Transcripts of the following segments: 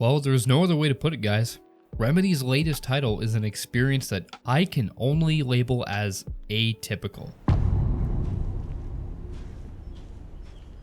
Well, there's no other way to put it, guys. Remedy's latest title is an experience that I can only label as atypical.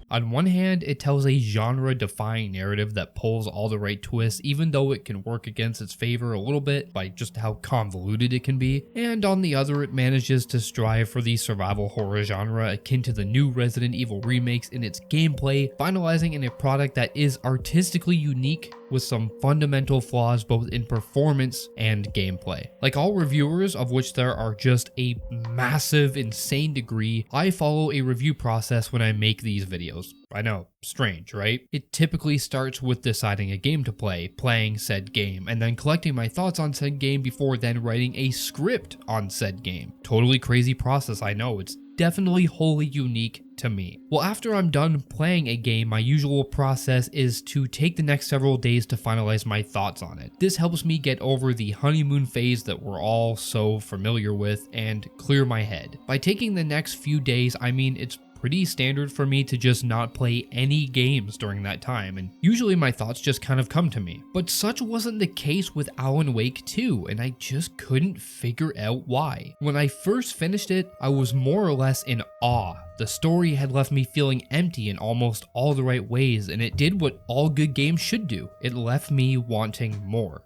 On one hand, it tells a genre-defying narrative that pulls all the right twists, even though it can work against its favor a little bit by just how convoluted it can be. And on the other, it manages to strive for the survival horror genre akin to the new Resident Evil remakes in its gameplay, finalizing in a product that is artistically unique with some fundamental flaws both in performance and gameplay. Like all reviewers, of which there are just a massive, insane degree, I follow a review process when I make these videos. I know, strange, right? It typically starts with deciding a game to play, playing said game, and then collecting my thoughts on said game before then writing a script on said game. Totally crazy process, I know. It's definitely wholly unique to me. Well, after I'm done playing a game, my usual process is to take the next several days to finalize my thoughts on it. This helps me get over the honeymoon phase that we're all so familiar with and clear my head. By taking the next few days, I mean it's pretty standard for me to just not play any games during that time, and usually my thoughts just kind of come to me. But such wasn't the case with Alan Wake 2, and I just couldn't figure out why. When I first finished it, I was more or less in awe. The story had left me feeling empty in almost all the right ways, and it did what all good games should do. It left me wanting more.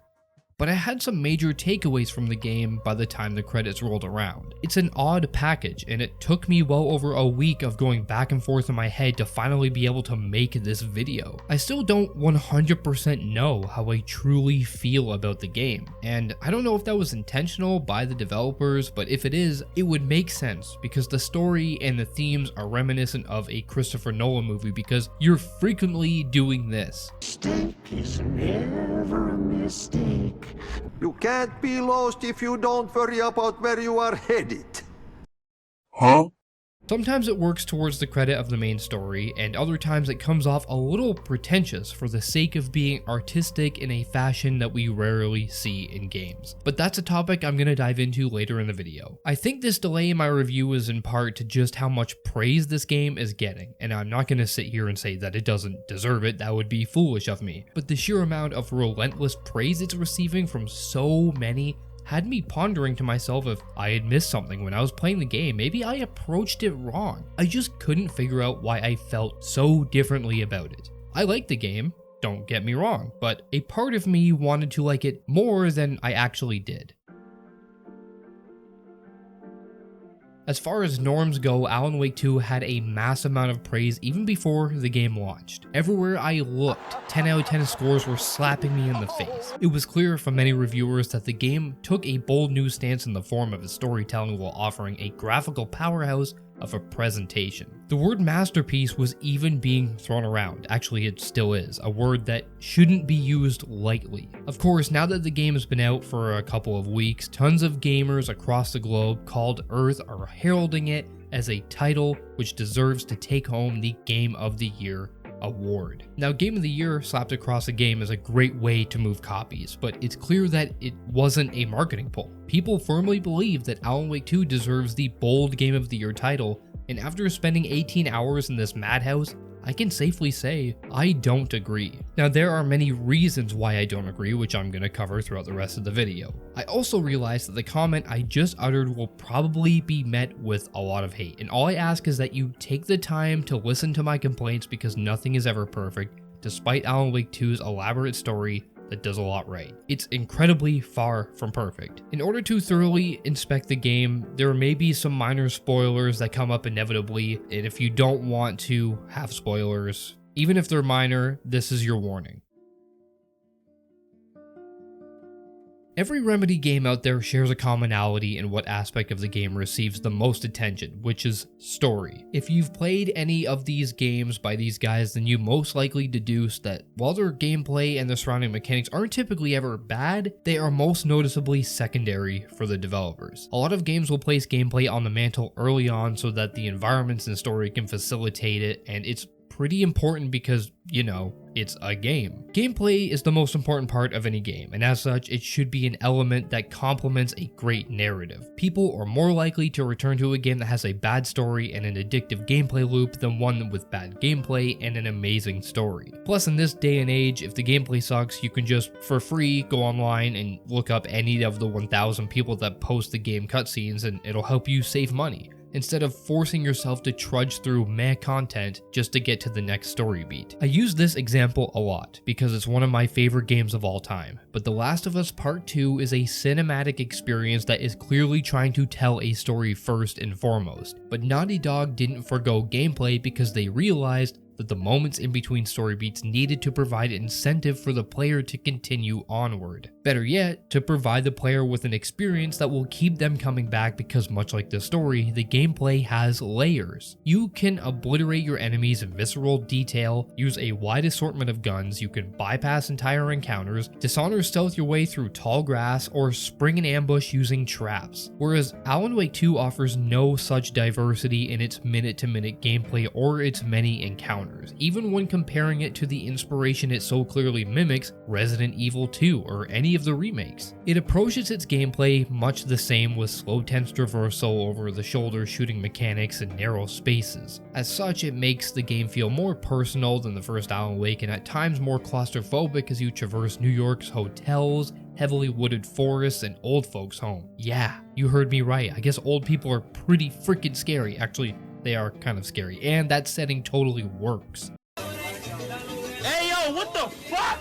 But I had some major takeaways from the game by the time the credits rolled around. It's an odd package, and it took me well over a week of going back and forth in my head to finally be able to make this video. I still don't 100% know how I truly feel about the game, and I don't know if that was intentional by the developers, but if it is, it would make sense because the story and the themes are reminiscent of a Christopher Nolan movie because you're frequently doing this. Mistake is never a mistake. You can't be lost if you don't worry about where you are headed. Huh? Sometimes it works towards the credit of the main story, and other times it comes off a little pretentious for the sake of being artistic in a fashion that we rarely see in games. But that's a topic I'm going to dive into later in the video. I think this delay in my review is in part to just how much praise this game is getting, and I'm not going to sit here and say that it doesn't deserve it, that would be foolish of me. But the sheer amount of relentless praise it's receiving from so many had me pondering to myself if I had missed something when I was playing the game. Maybe I approached it wrong. I just couldn't figure out why I felt so differently about it. I liked the game, don't get me wrong, but a part of me wanted to like it more than I actually did. As far as norms go, Alan Wake 2 had a mass amount of praise even before the game launched. Everywhere I looked, 10 out of 10 scores were slapping me in the face. It was clear from many reviewers that the game took a bold new stance in the form of its storytelling while offering a graphical powerhouse of a presentation. The word masterpiece was even being thrown around. Actually, it still is, a word that shouldn't be used lightly. Of course, now that the game has been out for a couple of weeks, tons of gamers across the globe called Earth are heralding it as a title which deserves to take home the Game of the Year award. Now, Game of the Year slapped across a game is a great way to move copies, but it's clear that it wasn't a marketing pull. People firmly believe that Alan Wake 2 deserves the bold Game of the Year title, and after spending 18 hours in this madhouse, I can safely say I don't agree. Now, there are many reasons why I don't agree, which I'm going to cover throughout the rest of the video. I also realize that the comment I just uttered will probably be met with a lot of hate, and all I ask is that you take the time to listen to my complaints because nothing is ever perfect, despite Alan Wake 2's elaborate story that does a lot right. It's incredibly far from perfect. In order to thoroughly inspect the game, there may be some minor spoilers that come up inevitably, and if you don't want to have spoilers, even if they're minor, this is your warning. Every Remedy game out there shares a commonality in what aspect of the game receives the most attention, which is story. If you've played any of these games by these guys, then you most likely deduce that while their gameplay and the surrounding mechanics aren't typically ever bad, they are most noticeably secondary for the developers. A lot of games will place gameplay on the mantle early on so that the environments and story can facilitate it, and it's pretty important because, you know, it's a game. Gameplay is the most important part of any game, and as such, it should be an element that complements a great narrative. People are more likely to return to a game that has a bad story and an addictive gameplay loop than one with bad gameplay and an amazing story. Plus, in this day and age, if the gameplay sucks, you can just, for free, go online and look up any of the 1,000 people that post the game cutscenes, and it'll help you save money, instead of forcing yourself to trudge through meh content just to get to the next story beat. I use this example a lot because it's one of my favorite games of all time, but The Last of Us Part 2 is a cinematic experience that is clearly trying to tell a story first and foremost, but Naughty Dog didn't forgo gameplay because they realized that the moments in between story beats needed to provide incentive for the player to continue onward. Better yet, to provide the player with an experience that will keep them coming back because much like the story, the gameplay has layers. You can obliterate your enemies in visceral detail, use a wide assortment of guns, you can bypass entire encounters, dishonor stealth your way through tall grass, or spring an ambush using traps. Whereas Alan Wake 2 offers no such diversity in its minute-to-minute gameplay or its many encounters, even when comparing it to the inspiration it so clearly mimics, Resident Evil 2 or any of the remakes. It approaches its gameplay much the same with slow tense traversal over the shoulder shooting mechanics in narrow spaces. As such, it makes the game feel more personal than the first Alan Wake and at times more claustrophobic as you traverse New York's hotels, heavily wooded forests, and old folks' home. Yeah, you heard me right. I guess old people are pretty freaking scary. Actually, they are kind of scary, and that setting totally works. Hey yo, what the fuck?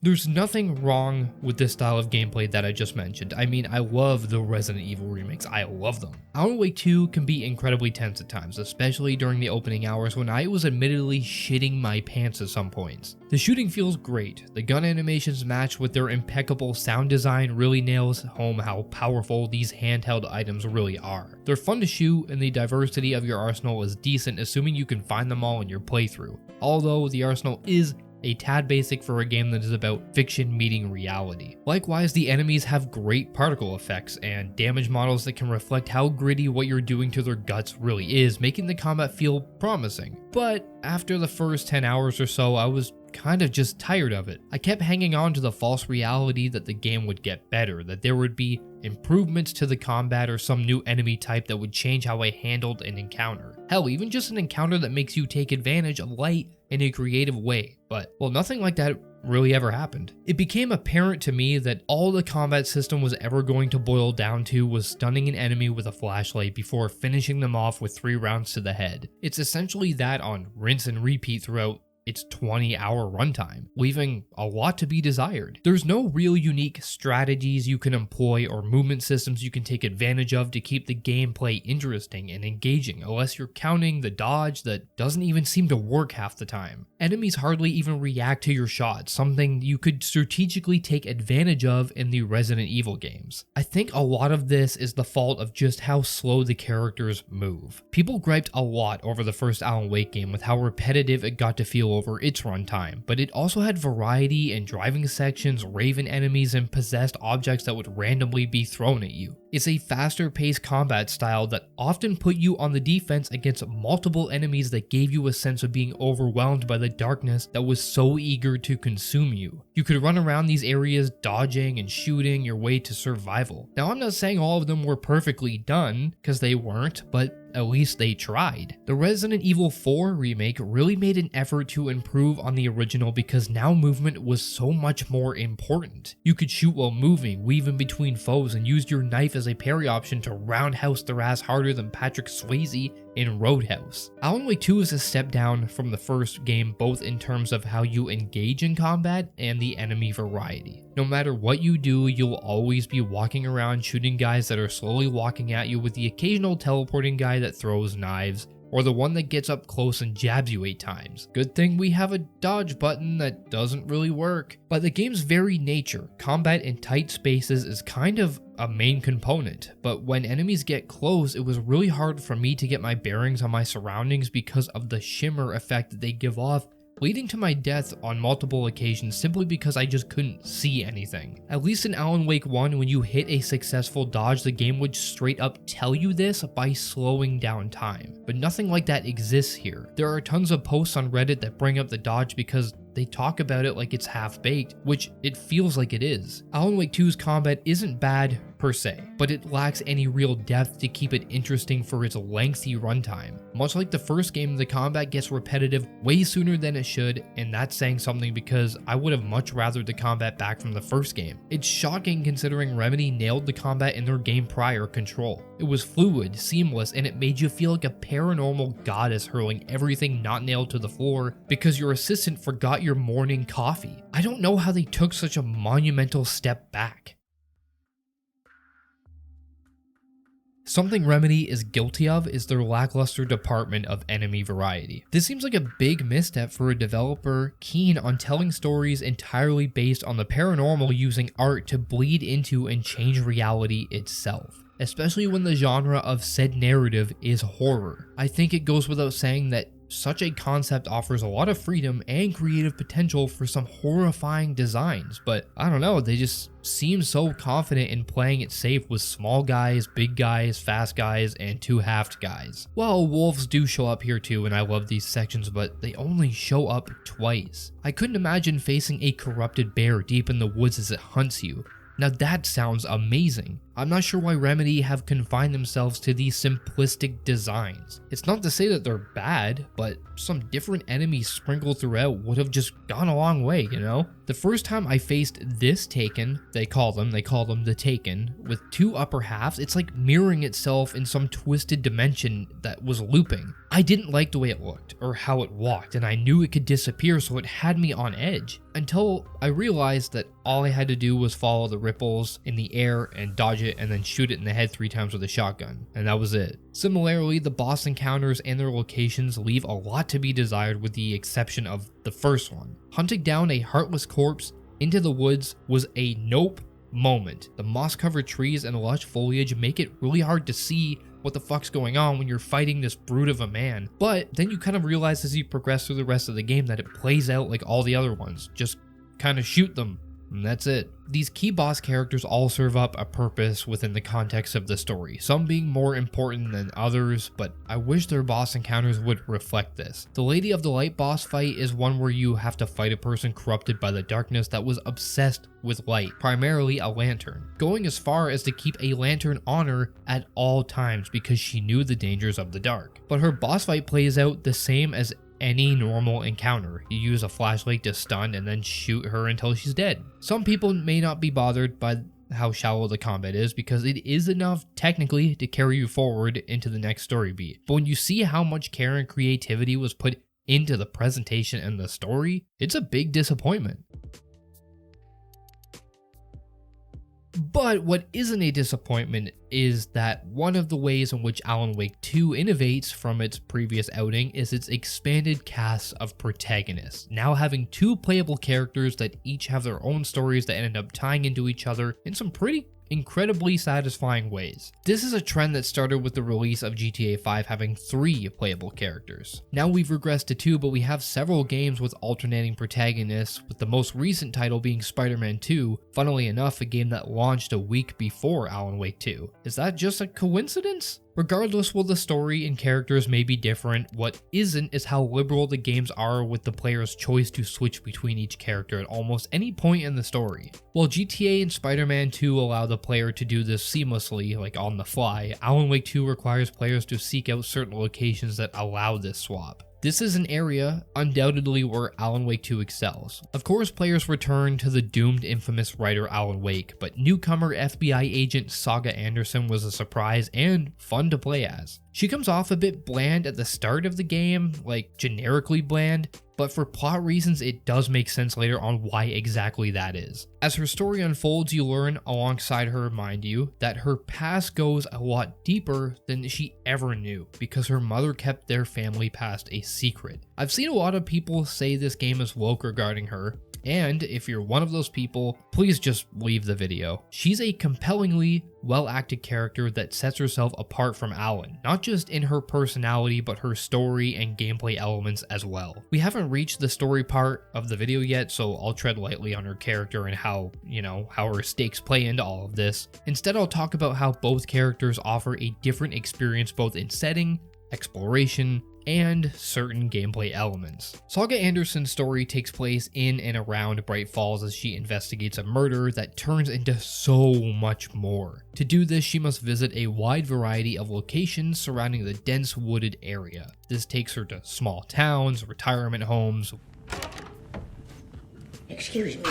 There's nothing wrong with this style of gameplay that I just mentioned. I mean, I love the Resident Evil remakes. I love them. Alan Wake 2 can be incredibly tense at times, especially during the opening hours when I was admittedly shitting my pants at some points. The shooting feels great. The gun animations matched with their impeccable sound design really nails home how powerful these handheld items really are. They're fun to shoot, and the diversity of your arsenal is decent, assuming you can find them all in your playthrough. Although the arsenal is a tad basic for a game that is about fiction meeting reality. Likewise, the enemies have great particle effects and damage models that can reflect how gritty what you're doing to their guts really is, making the combat feel promising. But after the first 10 hours or so, I was kind of just tired of it. I kept hanging on to the false reality that the game would get better, that there would be improvements to the combat or some new enemy type that would change how I handled an encounter. Hell, even just an encounter that makes you take advantage of light in a creative way. But, well, nothing like that really ever happened. It became apparent to me that all the combat system was ever going to boil down to was stunning an enemy with a flashlight before finishing them off with 3 rounds to the head. It's essentially that on rinse and repeat throughout its 20-hour runtime, leaving a lot to be desired. There's no real unique strategies you can employ or movement systems you can take advantage of to keep the gameplay interesting and engaging, unless you're counting the dodge that doesn't even seem to work half the time. Enemies hardly even react to your shots, something you could strategically take advantage of in the Resident Evil games. I think a lot of this is the fault of just how slow the characters move. People griped a lot over the first Alan Wake game with how repetitive it got to feel over its runtime, but it also had variety in driving sections, raven enemies, and possessed objects that would randomly be thrown at you. It's a faster paced combat style that often put you on the defense against multiple enemies that gave you a sense of being overwhelmed by the darkness that was so eager to consume you. You could run around these areas dodging and shooting your way to survival. Now, I'm not saying all of them were perfectly done, because they weren't, but at least they tried. The Resident Evil 4 remake really made an effort to improve on the original because now movement was so much more important. You could shoot while moving, weave in between foes, and use your knife as a parry option to roundhouse their ass harder than Patrick Swayze in Roadhouse. Alan Wake 2 is a step down from the first game both in terms of how you engage in combat and the enemy variety. No matter what you do, you'll always be walking around shooting guys that are slowly walking at you with the occasional teleporting guy that throws knives, or the one that gets up close and jabs you 8 times. Good thing we have a dodge button that doesn't really work. By the game's very nature, combat in tight spaces is kind of a main component, but when enemies get close, it was really hard for me to get my bearings on my surroundings because of the shimmer effect that they give off leading to my death on multiple occasions simply because I just couldn't see anything. At least in Alan Wake 1, when you hit a successful dodge, the game would straight up tell you this by slowing down time. But nothing like that exists here. There are tons of posts on Reddit that bring up the dodge because they talk about it like it's half-baked, which it feels like it is. Alan Wake 2's combat isn't bad per se, but it lacks any real depth to keep it interesting for its lengthy runtime. Much like the first game, the combat gets repetitive way sooner than it should, and that's saying something because I would have much rather the combat back from the first game. It's shocking considering Remedy nailed the combat in their game prior, Control. It was fluid, seamless, and it made you feel like a paranormal goddess hurling everything not nailed to the floor because your assistant forgot your morning coffee. I don't know how they took such a monumental step back. Something Remedy is guilty of is their lackluster department of enemy variety. This seems like a big misstep for a developer keen on telling stories entirely based on the paranormal, using art to bleed into and change reality itself, especially when the genre of said narrative is horror. I think it goes without saying that such a concept offers a lot of freedom and creative potential for some horrifying designs, but I don't know, they just seem so confident in playing it safe with small guys, big guys, fast guys, and two halved guys. Well, wolves do show up here too, and I love these sections, but they only show up twice. I couldn't imagine facing a corrupted bear deep in the woods as it hunts you. Now that sounds amazing. I'm not sure why Remedy have confined themselves to these simplistic designs. It's not to say that they're bad, but some different enemies sprinkled throughout would have just gone a long way, you know? The first time I faced this Taken, they call them the Taken, with two upper halves, it's like mirroring itself in some twisted dimension that was looping. I didn't like the way it looked, or how it walked, and I knew it could disappear, so it had me on edge. Until I realized that all I had to do was follow the ripples in the air and dodge it and then shoot it in the head 3 times with a shotgun, and that was it. Similarly, the boss encounters and their locations leave a lot to be desired with the exception of the first one. Hunting down a heartless corpse into the woods was a nope moment. The moss-covered trees and lush foliage make it really hard to see what the fuck's going on when you're fighting this brute of a man, but then you kind of realize as you progress through the rest of the game that it plays out like all the other ones. Just kind of shoot them, and that's it. These key boss characters all serve up a purpose within the context of the story, some being more important than others, but I wish their boss encounters would reflect this. The Lady of the Light boss fight is one where you have to fight a person corrupted by the darkness that was obsessed with light, primarily a lantern, going as far as to keep a lantern on her at all times because she knew the dangers of the dark. But her boss fight plays out the same as any normal encounter. You use a flashlight to stun and then shoot her until she's dead. Some people may not be bothered by how shallow the combat is because it is enough technically to carry you forward into the next story beat. But when you see how much care and creativity was put into the presentation and the story, it's a big disappointment. But what isn't a disappointment is that one of the ways in which Alan Wake 2 innovates from its previous outing is its expanded cast of protagonists, now having 2 playable characters that each have their own stories that end up tying into each other in some pretty incredibly satisfying ways. This is a trend that started with the release of GTA 5 having 3 playable characters. Now we've regressed to 2, but we have several games with alternating protagonists, with the most recent title being Spider-Man 2, funnily enough a game that launched a week before Alan Wake 2. Is that just a coincidence? Regardless, while the story and characters may be different, what isn't is how liberal the games are with the player's choice to switch between each character at almost any point in the story. While GTA and Spider-Man 2 allow the player to do this seamlessly, like on the fly, Alan Wake 2 requires players to seek out certain locations that allow this swap. This is an area, undoubtedly, where Alan Wake 2 excels. Of course, players return to the doomed infamous writer Alan Wake, but newcomer FBI agent Saga Anderson was a surprise and fun to play as. She comes off a bit bland at the start of the game, like generically bland, but for plot reasons it does make sense later on why exactly that is. As her story unfolds, you learn alongside her, mind you, that her past goes a lot deeper than she ever knew because her mother kept their family past a secret. I've seen a lot of people say this game is woke regarding her, And if you're one of those people, please just leave the video. She's a compellingly well-acted character that sets herself apart from Alan, not just in her personality, but her story and gameplay elements as well. We haven't reached the story part of the video yet, so I'll tread lightly on her character and how her stakes play into all of this. Instead, I'll talk about how both characters offer a different experience both in setting, exploration, and certain gameplay elements. Saga Anderson's story takes place in and around Bright Falls as she investigates a murder that turns into so much more. To do this, she must visit a wide variety of locations surrounding the dense wooded area. This takes her to small towns, retirement homes, Excuse me.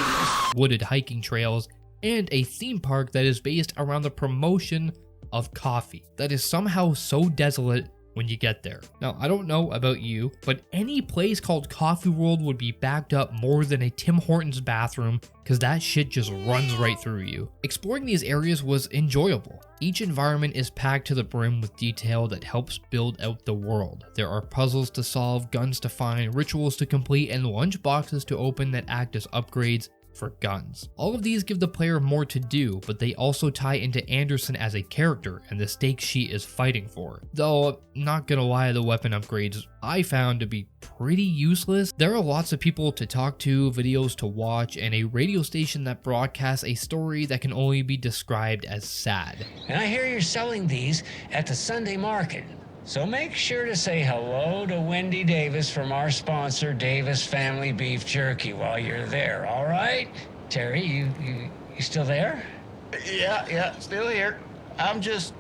wooded hiking trails, and a theme park that is based around the promotion of coffee that is somehow so desolate when you get there. Now, I don't know about you, but any place called Coffee World would be backed up more than a Tim Hortons bathroom because that shit just runs right through you. Exploring these areas was enjoyable. Each environment is packed to the brim with detail that helps build out the world. There are puzzles to solve, guns to find, rituals to complete, and lunch boxes to open that act as upgrades for guns. All of these give the player more to do, but they also tie into Anderson as a character and the stakes she is fighting for. Though, not gonna lie, the weapon upgrades I found to be pretty useless. There are lots of people to talk to, videos to watch, and a radio station that broadcasts a story that can only be described as sad. And I hear you're selling these at the Sunday market. So make sure to say hello to Wendy Davis from our sponsor, Davis Family Beef Jerky, while you're there, all right? Terry, you still there? Yeah, still here. I'm just...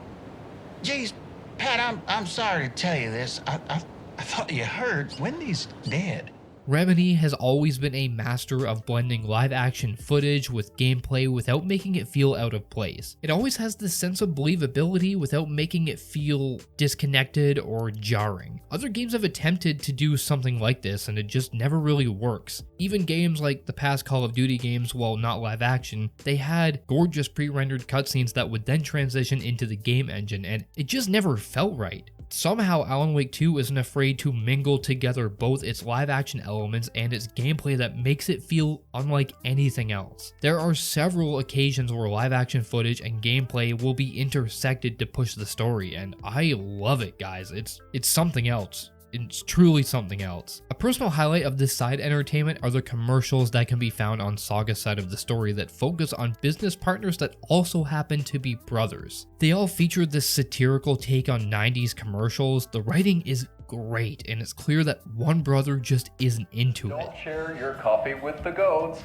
Geez, Pat, I'm sorry to tell you this. I thought you heard. Wendy's dead. Remedy has always been a master of blending live action footage with gameplay without making it feel out of place. It always has this sense of believability without making it feel disconnected or jarring. Other games have attempted to do something like this and it just never really works. Even games like the past Call of Duty games, while not live action, they had gorgeous pre-rendered cutscenes that would then transition into the game engine and it just never felt right. Somehow Alan Wake 2 isn't afraid to mingle together both its live action elements and its gameplay that makes it feel unlike anything else. There are several occasions where live action footage and gameplay will be intersected to push the story, and I love it, guys. It's something else. It's truly something else. A personal highlight of this side entertainment are the commercials that can be found on Saga's side of the story that focus on business partners that also happen to be brothers. They all feature this satirical take on 90s commercials. The writing is great, and it's clear that one brother just isn't into it. Don't share your coffee with the goats.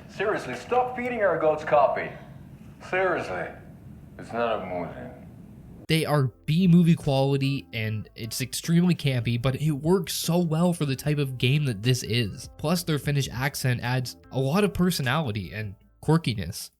Seriously, stop feeding our goats coffee. Seriously, it's not amusing. They are B-movie quality and it's extremely campy, but it works so well for the type of game that this is. Plus, their Finnish accent adds a lot of personality and quirkiness.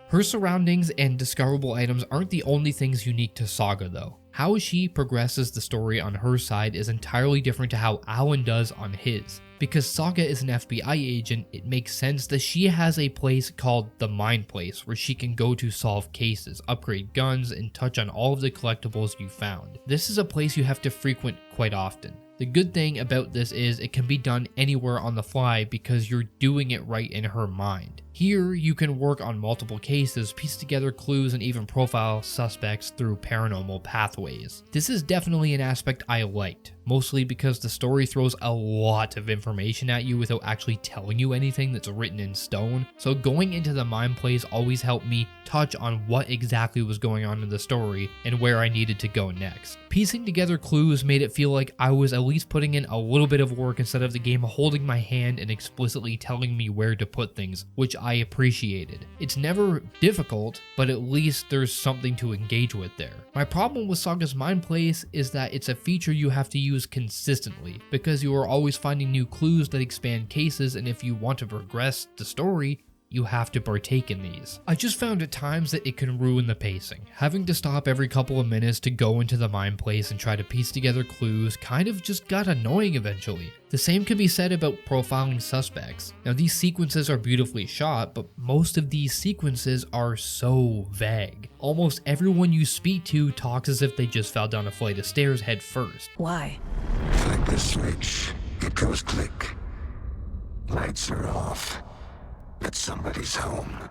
Her surroundings and discoverable items aren't the only things unique to Saga though. How she progresses the story on her side is entirely different to how Alan does on his. Because Saga is an FBI agent, it makes sense that she has a place called the Mind Place where she can go to solve cases, upgrade guns, and touch on all of the collectibles you found. This is a place you have to frequent quite often. The good thing about this is it can be done anywhere on the fly because you're doing it right in her mind. Here, you can work on multiple cases, piece together clues, and even profile suspects through paranormal pathways. This is definitely an aspect I liked, mostly because the story throws a lot of information at you without actually telling you anything that's written in stone, so going into the Mind Place always helped me touch on what exactly was going on in the story and where I needed to go next. Piecing together clues made it feel like I was at least putting in a little bit of work instead of the game holding my hand and explicitly telling me where to put things, which I appreciated. It's never difficult, but at least there's something to engage with there. My problem with Saga's Mind Place is that it's a feature you have to use consistently, because you are always finding new clues that expand cases, and if you want to progress the story, you have to partake in these. I just found at times that it can ruin the pacing. Having to stop every couple of minutes to go into the Mind Place and try to piece together clues kind of just got annoying eventually. The same can be said about profiling suspects. Now, these sequences are beautifully shot, but most of these sequences are so vague. Almost everyone you speak to talks as if they just fell down a flight of stairs head first. Why? I the switch. It goes click. Lights are off. But somebody's home.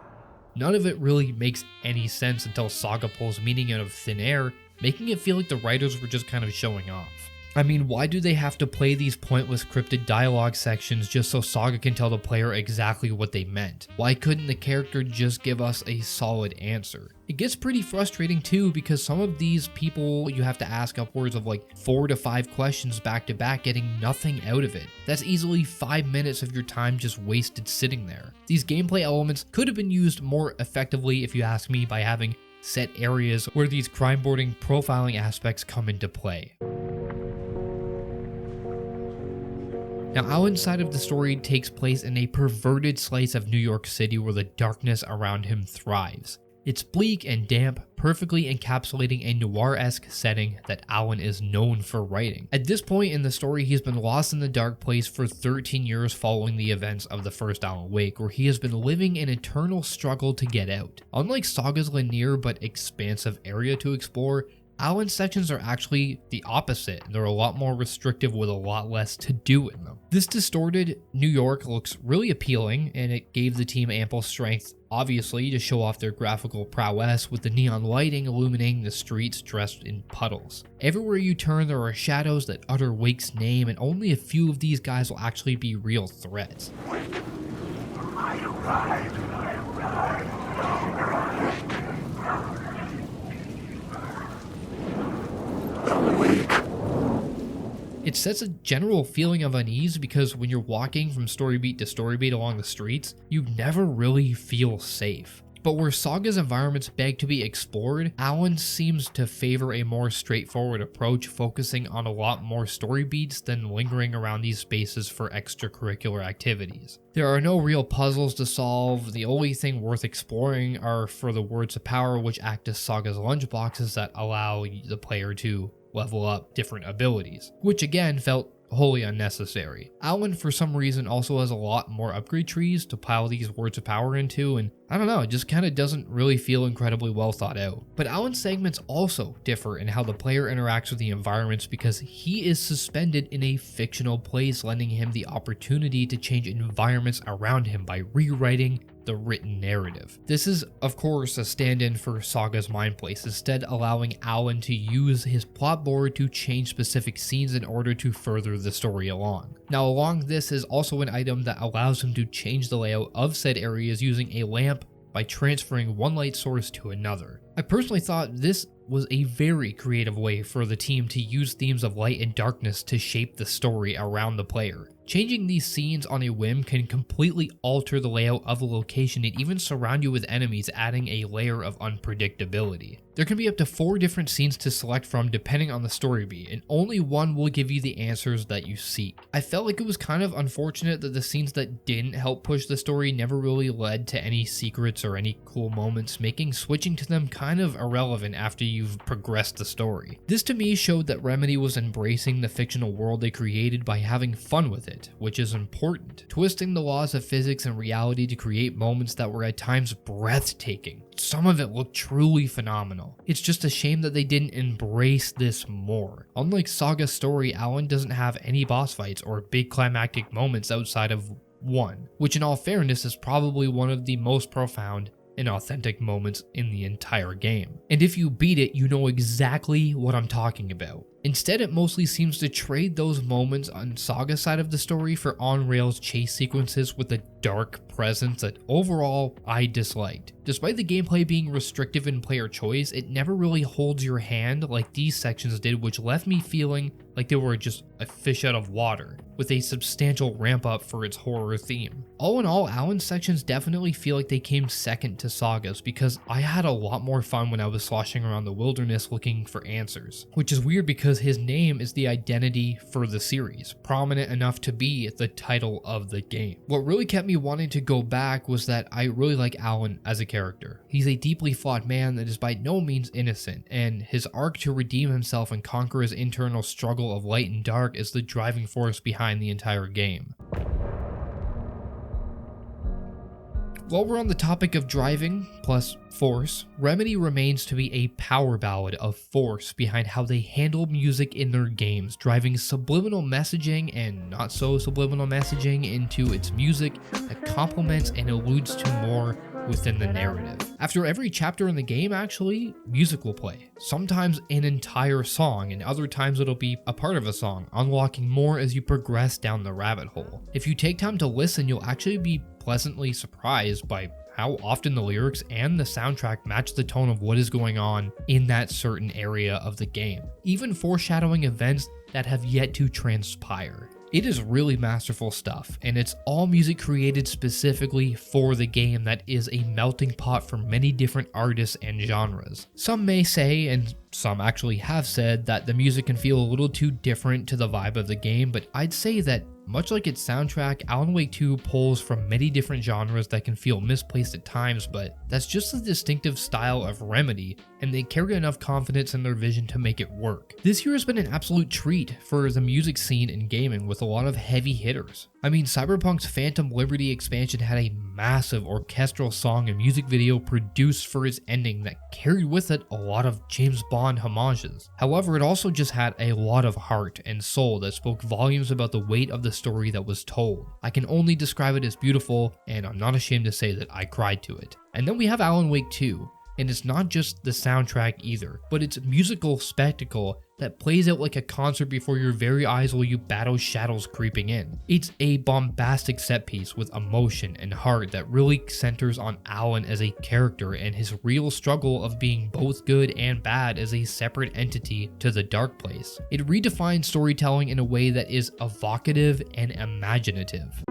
None of it really makes any sense until Saga pulls meaning out of thin air, making it feel like the writers were just kind of showing off. I mean, why do they have to play these pointless cryptic dialogue sections just so Saga can tell the player exactly what they meant? Why couldn't the character just give us a solid answer? It gets pretty frustrating too, because some of these people you have to ask upwards of like 4 to 5 questions back to back, getting nothing out of it. That's easily 5 minutes of your time just wasted sitting there. These gameplay elements could have been used more effectively, if you ask me, by having set areas where these crime boarding profiling aspects come into play. Now, Alan's side of the story takes place in a perverted slice of New York City where the darkness around him thrives. It's bleak and damp, perfectly encapsulating a noir-esque setting that Alan is known for writing. At this point in the story, he's been lost in the dark place for 13 years following the events of the first Alan Wake, where he has been living an eternal struggle to get out. Unlike Saga's linear but expansive area to explore, Alan's sections are actually the opposite. They're a lot more restrictive with a lot less to do in them. This distorted New York looks really appealing, and it gave the team ample strength, obviously, to show off their graphical prowess with the neon lighting illuminating the streets dressed in puddles. Everywhere you turn, there are shadows that utter Wake's name, and only a few of these guys will actually be real threats. I arrived. It sets a general feeling of unease because when you're walking from story beat to story beat along the streets, you never really feel safe. But where Saga's environments beg to be explored, Alan seems to favor a more straightforward approach, focusing on a lot more story beats than lingering around these spaces for extracurricular activities. There are no real puzzles to solve. The only thing worth exploring are for the words of power, which act as Saga's lunchboxes that allow the player to level up different abilities, which again felt wholly unnecessary. Alan, for some reason, also has a lot more upgrade trees to pile these words of power into, and I don't know, it just kind of doesn't really feel incredibly well thought out. But Alan's segments also differ in how the player interacts with the environments because he is suspended in a fictional place, lending him the opportunity to change environments around him by rewriting the written narrative. This is, of course, a stand-in for Saga's mind place, instead allowing Alan to use his plot board to change specific scenes in order to further the story along. Now, along this is also an item that allows him to change the layout of said areas using a lamp by transferring one light source to another. I personally thought this was a very creative way for the team to use themes of light and darkness to shape the story around the player. Changing these scenes on a whim can completely alter the layout of a location and even surround you with enemies, adding a layer of unpredictability. There can be up to 4 different scenes to select from depending on the story beat, and only one will give you the answers that you seek. I felt like it was kind of unfortunate that the scenes that didn't help push the story never really led to any secrets or any cool moments, making switching to them kind of irrelevant after you've progressed the story. This to me showed that Remedy was embracing the fictional world they created by having fun with it, which is important, twisting the laws of physics and reality to create moments that were at times breathtaking. Some of it looked truly phenomenal. It's just a shame that they didn't embrace this more. Unlike Saga's story, Alan doesn't have any boss fights or big climactic moments outside of one, which in all fairness is probably one of the most profound and authentic moments in the entire game. And if you beat it, you know exactly what I'm talking about. Instead, it mostly seems to trade those moments on Saga's side of the story for on-rails chase sequences with a dark presence that overall I disliked. Despite the gameplay being restrictive in player choice, it never really holds your hand like these sections did, which left me feeling like they were just a fish out of water, with a substantial ramp up for its horror theme. All in all, Alan's sections definitely feel like they came second to Saga's, because I had a lot more fun when I was sloshing around the wilderness looking for answers, which is weird because his name is the identity for the series, prominent enough to be the title of the game. What really kept me wanting to go back was that I really like Alan as a character. He's a deeply flawed man that is by no means innocent, and his arc to redeem himself and conquer his internal struggle of light and dark is the driving force behind the entire game. While we're on the topic of driving plus force, Remedy remains to be a power ballad of force behind how they handle music in their games, driving subliminal messaging and not so subliminal messaging into its music that complements and alludes to more within the narrative. After every chapter in the game, actually, music will play. Sometimes an entire song, and other times it'll be a part of a song, unlocking more as you progress down the rabbit hole. If you take time to listen, you'll actually be pleasantly surprised by how often the lyrics and the soundtrack match the tone of what is going on in that certain area of the game, even foreshadowing events that have yet to transpire. It is really masterful stuff, and it's all music created specifically for the game that is a melting pot for many different artists and genres. Some may say, and some actually have said, that the music can feel a little too different to the vibe of the game, but I'd say that much like its soundtrack, Alan Wake 2 pulls from many different genres that can feel misplaced at times, but that's just the distinctive style of Remedy, and they carry enough confidence in their vision to make it work. This year has been an absolute treat for the music scene in gaming, with a lot of heavy hitters. I mean, Cyberpunk's Phantom Liberty expansion had a massive orchestral song and music video produced for its ending that carried with it a lot of James Bond homages. However, it also just had a lot of heart and soul that spoke volumes about the weight of the story that was told. I can only describe it as beautiful, and I'm not ashamed to say that I cried to it. And then we have Alan Wake 2. And it's not just the soundtrack either, but it's a musical spectacle that plays out like a concert before your very eyes while you battle shadows creeping in. It's a bombastic set piece with emotion and heart that really centers on Alan as a character and his real struggle of being both good and bad as a separate entity to the dark place. It redefines storytelling in a way that is evocative and imaginative.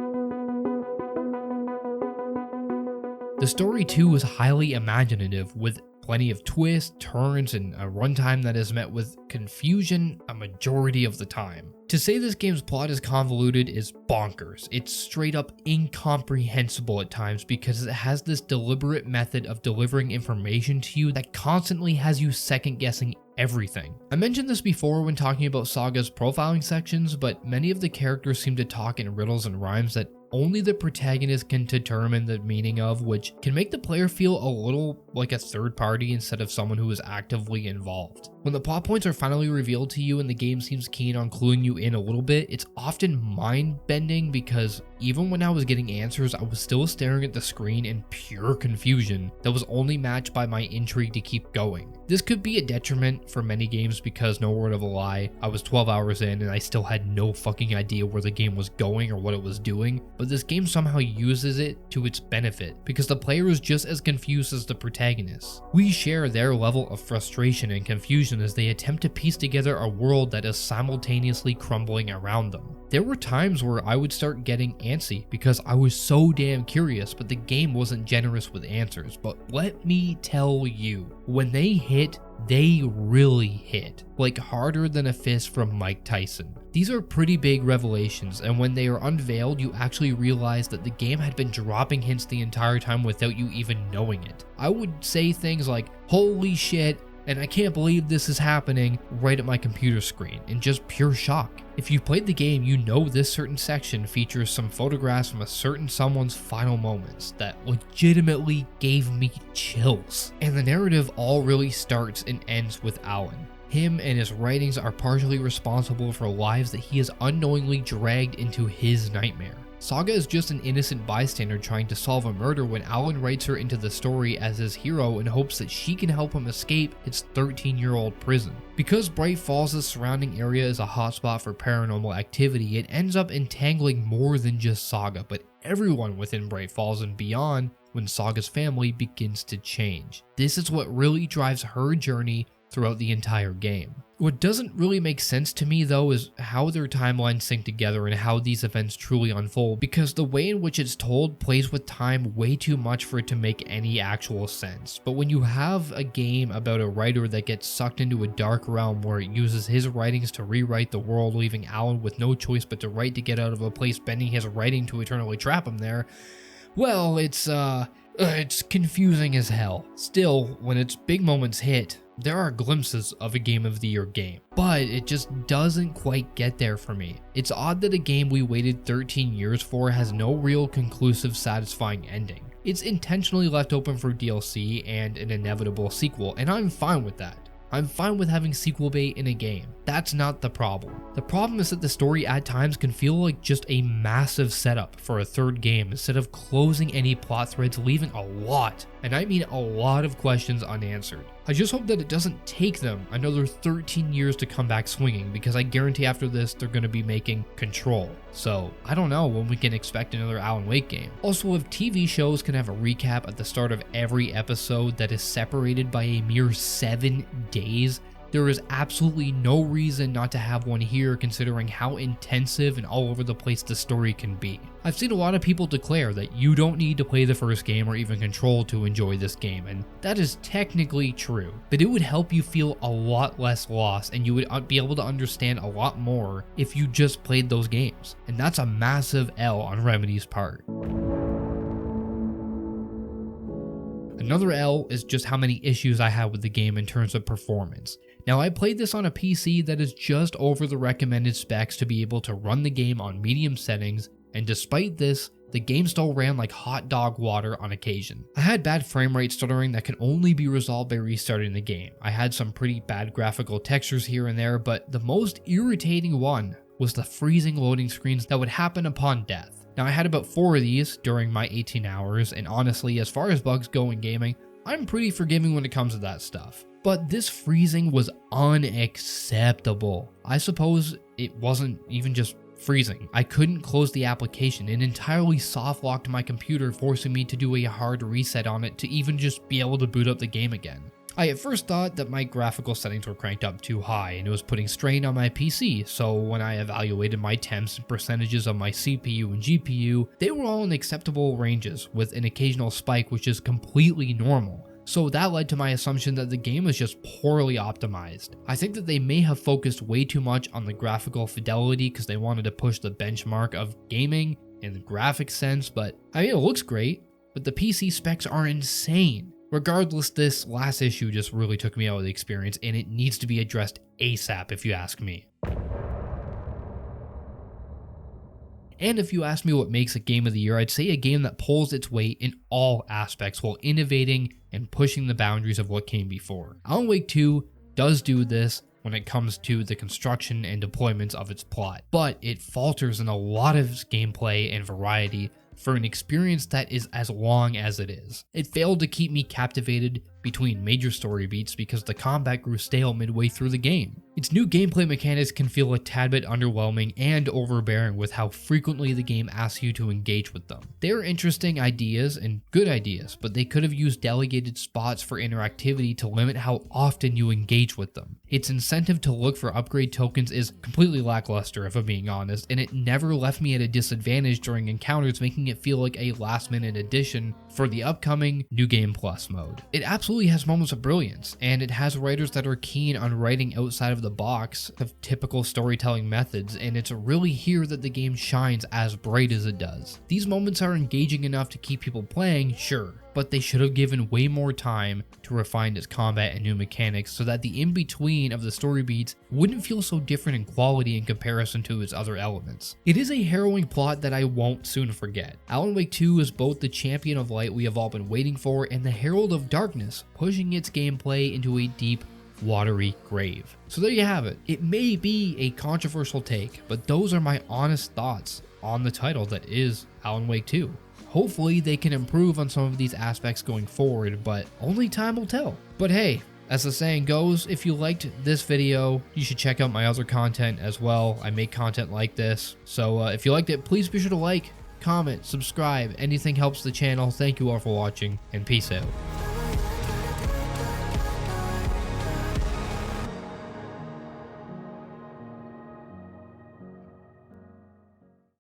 The story too was highly imaginative, with plenty of twists, turns, and a runtime that is met with confusion a majority of the time. To say this game's plot is convoluted is bonkers. It's straight up incomprehensible at times because it has this deliberate method of delivering information to you that constantly has you second guessing everything. I mentioned this before when talking about Saga's profiling sections, but many of the characters seem to talk in riddles and rhymes that only the protagonist can determine the meaning of, which can make the player feel a little like a third party instead of someone who is actively involved. When the plot points are finally revealed to you and the game seems keen on cluing you in a little bit, it's often mind-bending because even when I was getting answers, I was still staring at the screen in pure confusion that was only matched by my intrigue to keep going. This could be a detriment for many games because, no word of a lie, I was 12 hours in and I still had no fucking idea where the game was going or what it was doing, but this game somehow uses it to its benefit because the player is just as confused as the protagonist. We share their level of frustration and confusion as they attempt to piece together a world that is simultaneously crumbling around them. There were times where I would start getting antsy because I was so damn curious, but the game wasn't generous with answers. But let me tell you, when they hit, they really hit, like harder than a fist from Mike Tyson. These are pretty big revelations, and when they are unveiled, you actually realize that the game had been dropping hints the entire time without you even knowing it. I would say things like, "Holy shit," and "I can't believe this is happening," right at my computer screen, in just pure shock. If you've played the game, you know this certain section features some photographs from a certain someone's final moments that legitimately gave me chills. And the narrative all really starts and ends with Alan. Him and his writings are partially responsible for lives that he has unknowingly dragged into his nightmare. Saga is just an innocent bystander trying to solve a murder when Alan writes her into the story as his hero in hopes that she can help him escape his 13-year-old prison. Because Bright Falls' surrounding area is a hotspot for paranormal activity, it ends up entangling more than just Saga, but everyone within Bright Falls and beyond when Saga's family begins to change. This is what really drives her journey throughout the entire game. What doesn't really make sense to me though is how their timelines sync together and how these events truly unfold, because the way in which it's told plays with time way too much for it to make any actual sense. But when you have a game about a writer that gets sucked into a dark realm where it uses his writings to rewrite the world, leaving Alan with no choice but to write to get out of a place, bending his writing to eternally trap him there, well, it's confusing as hell. Still, when its big moments hit, there are glimpses of a Game of the Year game, but it just doesn't quite get there for me. It's odd that a game we waited 13 years for has no real conclusive, satisfying ending. It's intentionally left open for DLC and an inevitable sequel, and I'm fine with that. I'm fine with having sequel bait in a game. That's not the problem. The problem is that the story at times can feel like just a massive setup for a third game instead of closing any plot threads, leaving a lot, and I mean a lot of questions unanswered. I just hope that it doesn't take them another 13 years to come back swinging, because I guarantee after this they're going to be making Control. So I don't know when we can expect another Alan Wake game. Also, if TV shows can have a recap at the start of every episode that is separated by a mere 7 days, there is absolutely no reason not to have one here, considering how intensive and all over the place the story can be. I've seen a lot of people declare that you don't need to play the first game or even Control to enjoy this game, and that is technically true, but it would help you feel a lot less lost and you would be able to understand a lot more if you just played those games, and that's a massive L on Remedy's part. Another L is just how many issues I had with the game in terms of performance. Now, I played this on a PC that is just over the recommended specs to be able to run the game on medium settings, and despite this, the game still ran like hot dog water on occasion. I had bad frame rate stuttering that can only be resolved by restarting the game. I had some pretty bad graphical textures here and there, but the most irritating one was the freezing loading screens that would happen upon death. Now, I had about 4 of these during my 18 hours, and honestly, as far as bugs go in gaming, I'm pretty forgiving when it comes to that stuff. But this freezing was unacceptable. I suppose it wasn't even just freezing. I couldn't close the application. It entirely soft locked my computer, forcing me to do a hard reset on it to even just be able to boot up the game again. I at first thought that my graphical settings were cranked up too high and it was putting strain on my PC, so when I evaluated my temps and percentages of my CPU and GPU, they were all in acceptable ranges with an occasional spike, which is completely normal. So that led to my assumption that the game was just poorly optimized. I think that they may have focused way too much on the graphical fidelity because they wanted to push the benchmark of gaming in the graphic sense, but I mean, it looks great, but the PC specs are insane. Regardless, this last issue just really took me out of the experience, and it needs to be addressed ASAP if you ask me. And if you ask me what makes a game of the year, I'd say a game that pulls its weight in all aspects while innovating and pushing the boundaries of what came before. Alan Wake 2 does do this when it comes to the construction and deployments of its plot, but it falters in a lot of its gameplay and variety for an experience that is as long as it is. It failed to keep me captivated between major story beats because the combat grew stale midway through the game. Its new gameplay mechanics can feel a tad bit underwhelming and overbearing with how frequently the game asks you to engage with them. They are interesting ideas and good ideas, but they could have used delegated spots for interactivity to limit how often you engage with them. Its incentive to look for upgrade tokens is completely lackluster, if I'm being honest, and it never left me at a disadvantage during encounters, making it feel like a last-minute addition for the upcoming New Game Plus mode. It absolutely has moments of brilliance, and it has writers that are keen on writing outside of the box of typical storytelling methods, and it's really here that the game shines as bright as it does. These moments are engaging enough to keep people playing, sure, but they should have given way more time to refine its combat and new mechanics so that the in-between of the story beats wouldn't feel so different in quality in comparison to its other elements. It is a harrowing plot that I won't soon forget. Alan Wake 2 is both the champion of light we have all been waiting for and the herald of darkness, pushing its gameplay into a deep, watery grave. So there you have it. It may be a controversial take, but those are my honest thoughts on the title that is Alan Wake 2. Hopefully they can improve on some of these aspects going forward, but only time will tell. But hey, as the saying goes, if you liked this video, you should check out my other content as well. I make content like this. So if you liked it, please be sure to like, comment, subscribe. Anything helps the channel. Thank you all for watching, and peace out.